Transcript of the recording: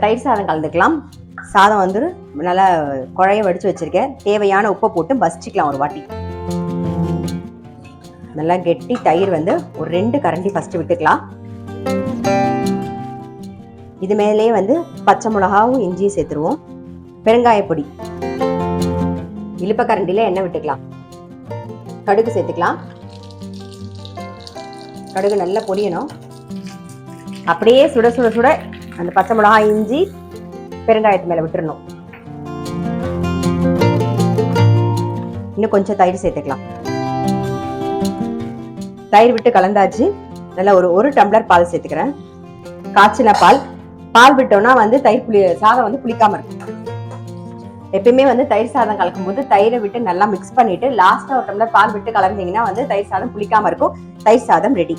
தயிர் சாதம் கலந்துக்கலாம். சாதம் வந்து நல்லா குழைய வடிச்சு வச்சிருக்கேன். தேவையான உப்பை போட்டு பசிச்சுக்கலாம் ஒரு வாட்டி. நல்லா கெட்டி தயிர் வந்து ஒரு 2 கரண்டி ஃபர்ஸ்ட் விட்டுக்கலாம். இது மேலேயே வந்து பச்சை மிளகாவும் இஞ்சியும் சேர்த்துருவோம். பெருங்காய பொடி, இழுப்ப கரண்டில எண்ணெய் விட்டுக்கலாம். கடுகு சேர்த்துக்கலாம். கடுகு நல்லா பொரியணும். அப்படியே சுட சுட சுட அந்த பச்சை மிளகாய் இஞ்சி பெருங்காயத்து மேல விட்டுறணும். இன்னும் கொஞ்சம் தயிர் சேர்த்துக்கலாம். தயிர் விட்டு கலந்தாச்சு. நல்லா ஒரு டம்ளர் பால் சேர்த்துக்கிறேன். காய்ச்சின பால் விட்டோம்னா வந்து சாதம் வந்து புளிக்காம இருக்கும். எப்பயுமே வந்து தயிர் சாதம் கலக்கும் போது தயிரை விட்டு நல்லா மிக்ஸ் பண்ணிட்டு லாஸ்டா ஒரு டம்ளர் பால் விட்டு கலந்தீங்கன்னா வந்து தயிர் சாதம் புளிக்காம இருக்கும். தயிர் சாதம் ரெடி.